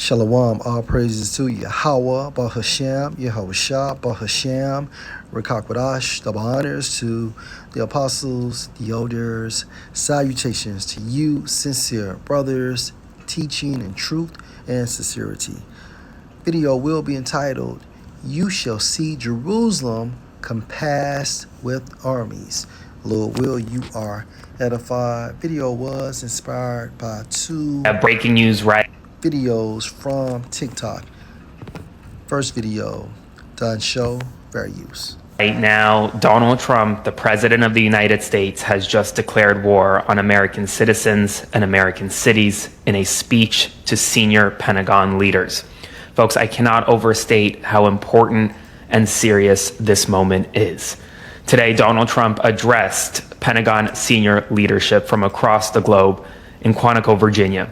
Shalom, all praises to Yahweh, Bahashem, Yehoshua, Bahashem, Rekakwadash, double honors to the apostles, the elders, salutations to you, sincere brothers, teaching in truth and sincerity. Video will be entitled, You Shall See Jerusalem Compassed with Armies. Lord will, you are edified. Video was inspired by two Breaking news right videos from TikTok. First video, done show, fair use. Right now, Donald Trump, the President of the United States, has just declared war on American citizens and American cities in a speech to senior Pentagon leaders. Folks, I cannot overstate how important and serious this moment is. Today, Donald Trump addressed Pentagon senior leadership from across the globe in Quantico, Virginia.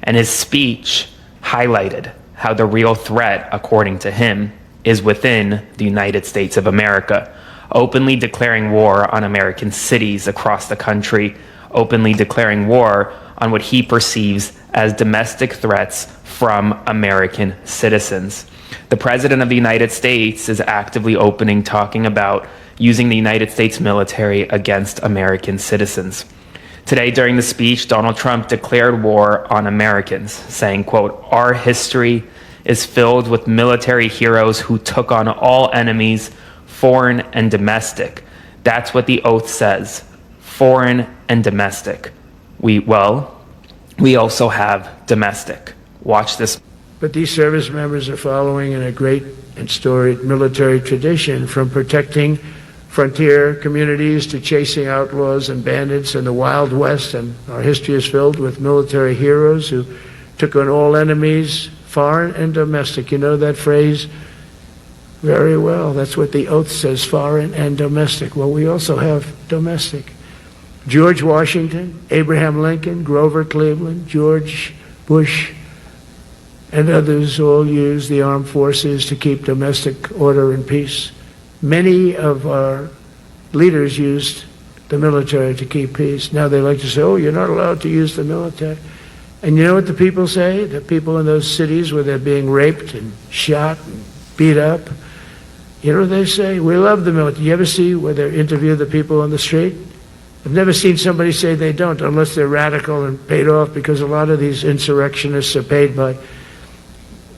And his speech highlighted how the real threat, according to him, is within the United States of America, openly declaring war on American cities across the country, openly declaring war on what he perceives as domestic threats from American citizens. The President of the United States is actively talking about using the United States military against American citizens. Today, during the speech, Donald Trump declared war on Americans, saying, quote, "Our history is filled with military heroes who took on all enemies, foreign and domestic." That's what the oath says, foreign and domestic. We also have domestic. Watch this. But these service members are following in a great and storied military tradition, from protecting frontier communities to chasing outlaws and bandits in the Wild West. And our history is filled with military heroes who took on all enemies, foreign and domestic. You know that phrase very well. That's what the oath says, foreign and domestic. Well, we also have domestic. George Washington, Abraham Lincoln, Grover Cleveland, George Bush, and others all used the armed forces to keep domestic order and peace. Many of our leaders used the military to keep peace. Now they like to say, oh, you're not allowed to use the military. And you know what the people say? The people in those cities where they're being raped and shot and beat up, you know what they say? We love the military. You ever see where they interview the people on the street? I've never seen somebody say they don't, unless they're radical and paid off, because a lot of these insurrectionists are paid by,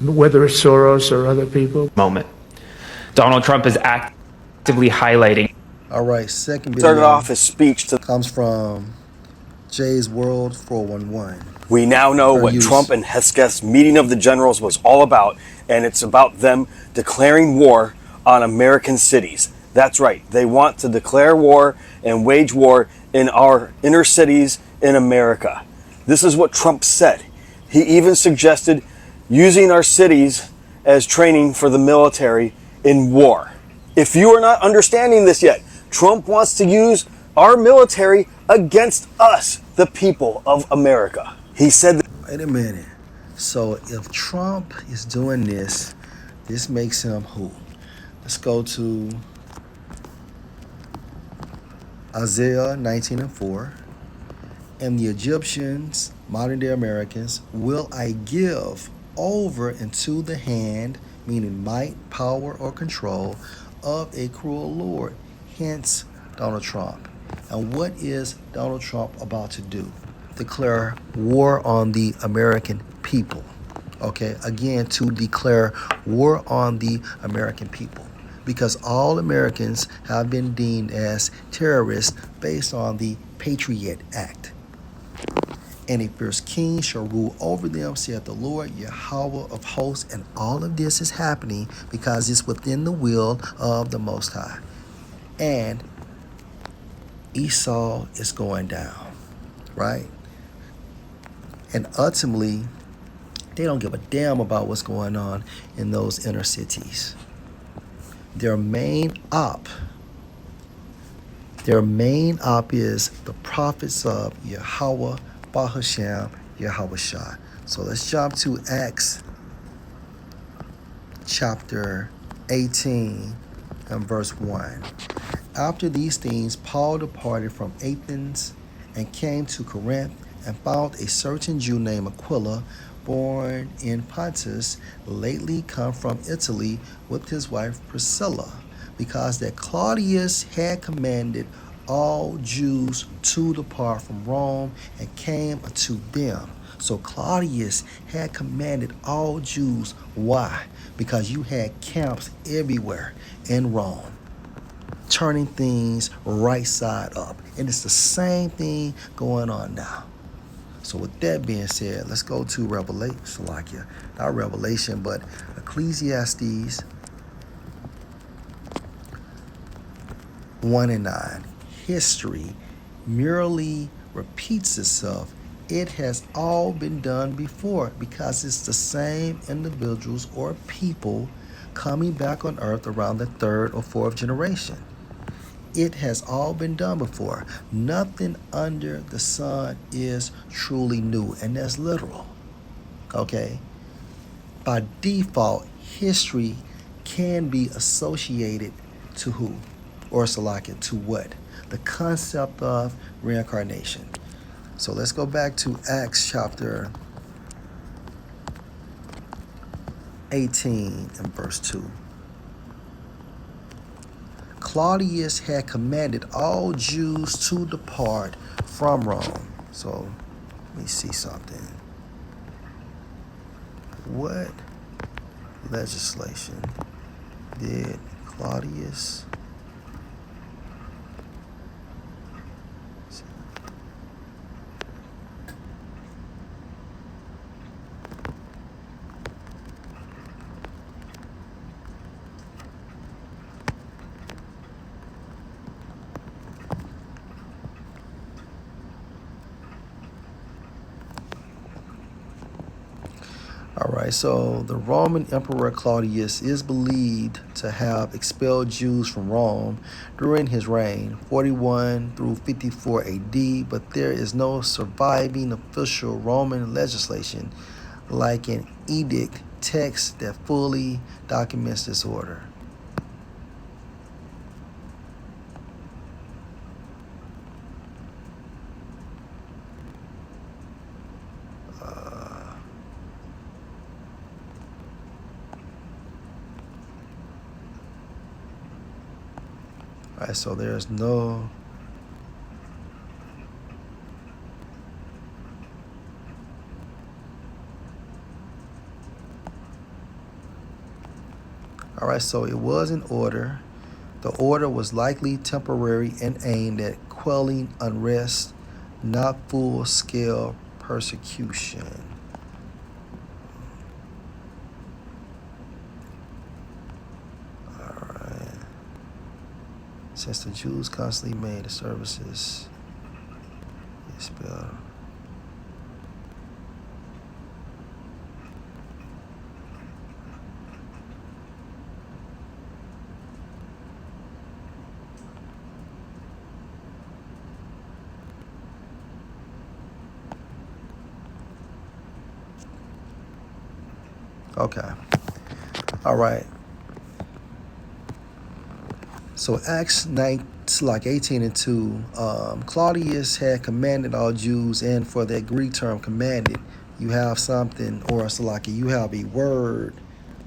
whether it's Soros or other people. Moment. Donald Trump is actively highlighting. All right, second video Started off his speech comes from Jay's World 411. We now know what Trump and Hesketh's meeting of the generals was all about, and it's about them declaring war on American cities. That's right. They want to declare war and wage war in our inner cities in America. This is what Trump said. He even suggested using our cities as training for the military in war. If you are not understanding this yet, Trump wants to use our military against us, the people of America. He said that. Wait a minute. So if Trump is doing this, this makes him who? Let's go to Isaiah 19:4. And the Egyptians, modern day Americans, will I give over into the hand, meaning might, power, or control, of a cruel Lord. Hence, Donald Trump. And what is Donald Trump about to do? Declare war on the American people. Okay, again, to declare war on the American people. Because all Americans have been deemed as terrorists based on the Patriot Act. And a fierce king shall rule over them, saith the Lord, Yahweh of hosts. And all of this is happening because it's within the will of the Most High. And Esau is going down, right? And ultimately, they don't give a damn about what's going on in those inner cities. Their main op is the prophets of Yahweh, Bahashem, Yahushua. So let's jump to Acts chapter 18 and verse 1. After these things, Paul departed from Athens and came to Corinth and found a certain Jew named Aquila, born in Pontus, lately come from Italy with his wife Priscilla, because that Claudius had commanded all Jews to depart from Rome and came unto them. So Claudius had commanded all Jews. Why? Because you had camps everywhere in Rome, turning things right side up. And it's the same thing going on now. So with that being said, let's go to Revelation, not Revelation, but Ecclesiastes 1 and 9. History merely repeats itself. It has all been done before, because it's the same individuals or people coming back on earth around the third or fourth generation. It has all been done before. Nothing under the sun is truly new, and that's literal. Okay? By default, history can be associated to who? Or Salakia, to what? The concept of reincarnation. So let's go back to Acts chapter 18 and verse 2. Claudius had commanded all Jews to depart from Rome. So let me see something. What legislation did Claudius All right, so the Roman Emperor Claudius is believed to have expelled Jews from Rome during his reign, 41 through 54 AD, but there is no surviving official Roman legislation like an edict text that fully documents this order. All right, so there's no All right, so it was an order. The order was likely temporary and aimed at quelling unrest, not full-scale persecution. All right. Since the Jews constantly made the services expelled. Okay. All right. So Acts 18 and 2, Claudius had commanded all Jews, and for that Greek term commanded, you have something, or Salaki, you have a word,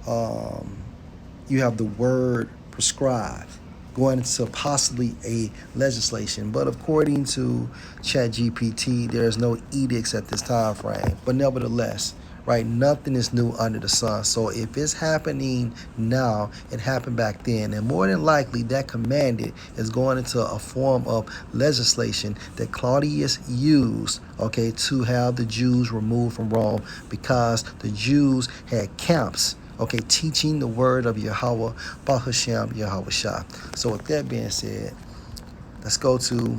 you have the word prescribed, going into possibly a legislation. But according to ChatGPT, there's no edicts at this time frame. But nevertheless, right, nothing is new under the sun. So if it's happening now, it happened back then. And more than likely, that commanded is going into a form of legislation that Claudius used, okay, to have the Jews removed from Rome, because the Jews had camps, okay, teaching the word of Yahweh, Bahashem, Yahweh Shah. So with that being said, let's go to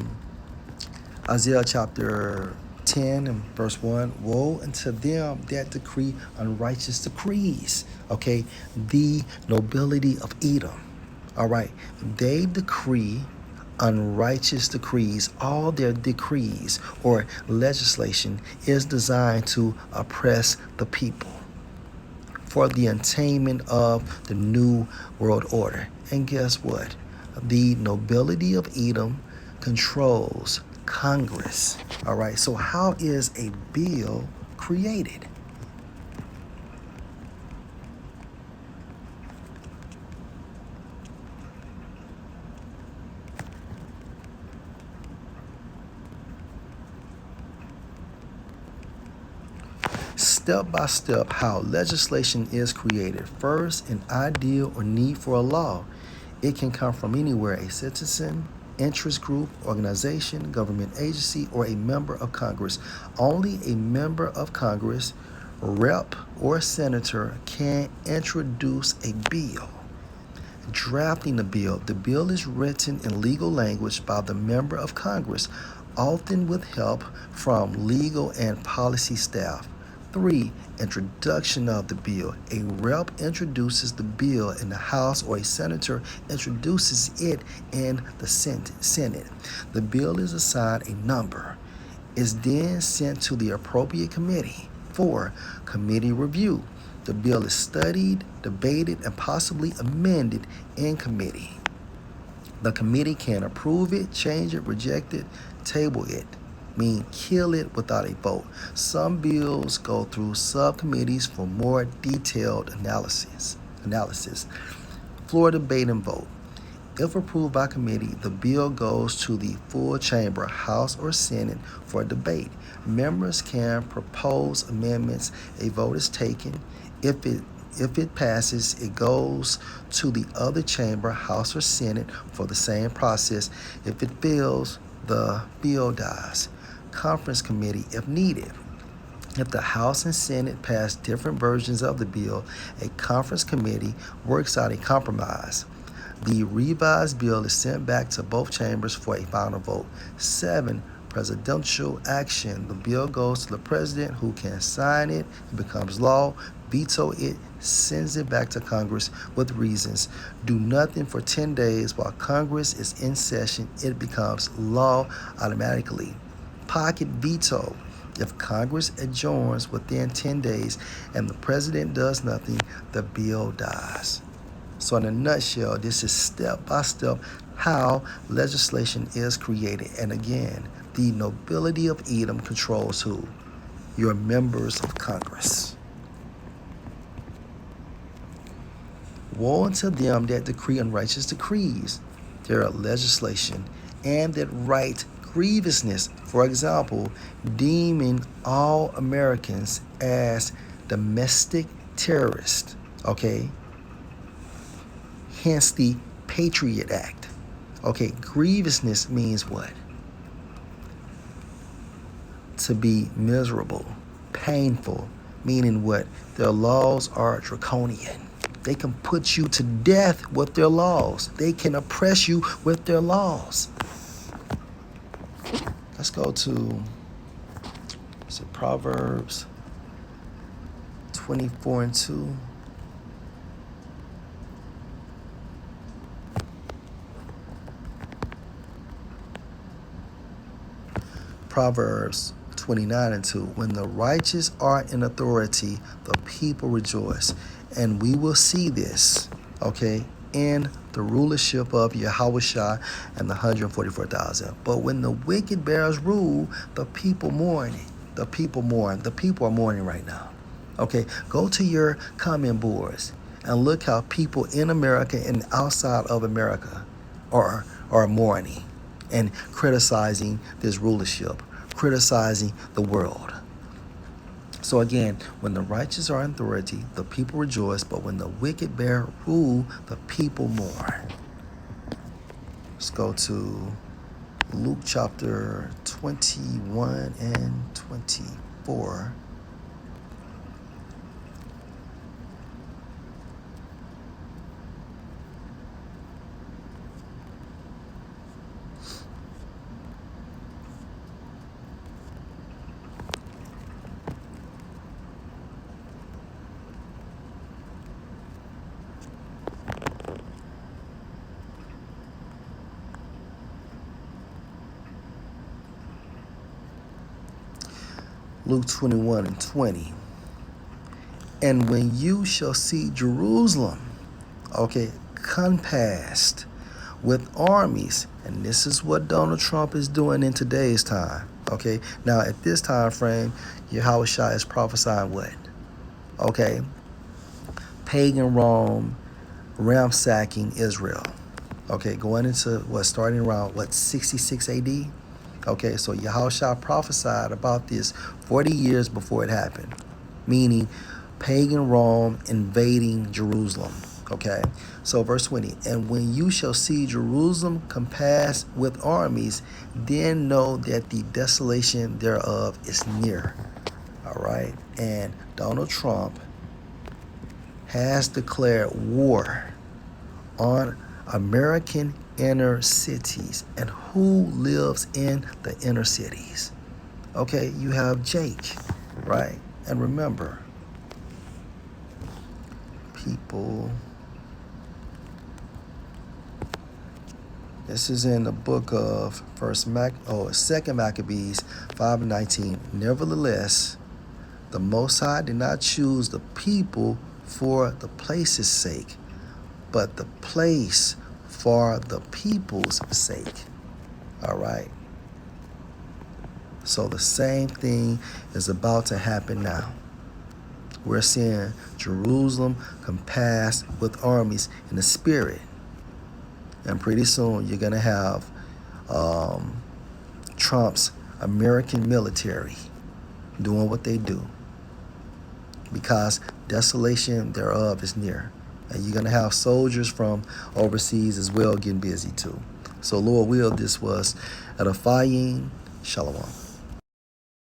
Isaiah chapter 10 and verse 1. Woe unto them that decree unrighteous decrees. Okay, the nobility of Edom. All right, they decree unrighteous decrees. All their decrees or legislation is designed to oppress the people for the attainment of the new world order. And guess what? The nobility of Edom controls Congress. All right, so how is a bill created? step by step how legislation is created. First, an idea or need for a law. It can come from anywhere: a citizen, interest group, organization, government agency, or a member of Congress. Only a member of Congress, rep, or senator can introduce a bill. Drafting the bill is written in legal language by the member of Congress, often with help from legal and policy staff. 3. Introduction of the bill. A rep introduces the bill in the House, or a senator introduces it in the Senate. The bill is assigned a number. Is then sent to the appropriate committee. 4. Committee review. The bill is studied, debated, and possibly amended in committee. The committee can approve it, change it, reject it, table it, mean kill it without a vote. Some bills go through subcommittees for more detailed analysis. Floor debate and vote. If approved by committee, the bill goes to the full chamber, House or Senate, for debate. Members can propose amendments. A vote is taken. If it passes, it goes to the other chamber, House or Senate, for the same process. If it fails, the bill dies. Conference committee if needed. If the House and Senate pass different versions of the bill, a conference committee works out a compromise. The revised bill is sent back to both chambers for a final vote. 7. Presidential action. The bill goes to the president, who can sign it. It becomes law, veto it, sends it back to Congress with reasons. Do nothing for 10 days while Congress is in session. It becomes law automatically. Pocket veto. If Congress adjourns within 10 days and the president does nothing, the bill dies. So in a nutshell, this is step by step how legislation is created. And again, the nobility of Edom controls who? Your members of Congress. Woe unto them that decree unrighteous decrees, their legislation, and that write grievousness. For example, deeming all Americans as domestic terrorists. Okay? Hence the Patriot Act. Okay, grievousness means what? To be miserable, painful, meaning what? Their laws are draconian. They can put you to death with their laws. They can oppress you with their laws. Let's go to Proverbs 24:2. Proverbs 29:2. When the righteous are in authority, the people rejoice. And we will see this, okay, in the rulership of Yahushua and the 144,000. But when the wicked bears rule, the people mourn. The people mourn. The people are mourning right now. Okay, go to your comment boards and look how people in America and outside of America are mourning and criticizing this rulership, criticizing the world. So again, when the righteous are in authority, the people rejoice, but when the wicked bear rule, the people mourn. Let's go to Luke chapter 21 and 24. Luke 21 and 20. And when you shall see Jerusalem, okay, compassed with armies, and this is what Donald Trump is doing in today's time, okay? Now, at this time frame, Yahushua is prophesying what? Okay, pagan Rome ransacking Israel, okay, going into starting around 66 AD? Okay, so Yahushua prophesied about this 40 years before it happened. meaning pagan Rome invading Jerusalem. Okay, so verse 20, and when you shall see Jerusalem compassed with armies, then know that the desolation thereof is near. All right, and Donald Trump has declared war on American inner cities. And who lives in the inner cities? Okay, you have Jake, right? And remember, people, this is in the book of Second Maccabees 5:19. Nevertheless, the Most High did not choose the people for the place's sake, but the place for the people's sake. All right. So the same thing is about to happen now. We're seeing Jerusalem compassed with armies in the spirit. And pretty soon you're going to have Trump's American military doing what they do, because desolation thereof is near. And you're going to have soldiers from overseas as well getting busy too. So Lord will, this was edifying. Shalom.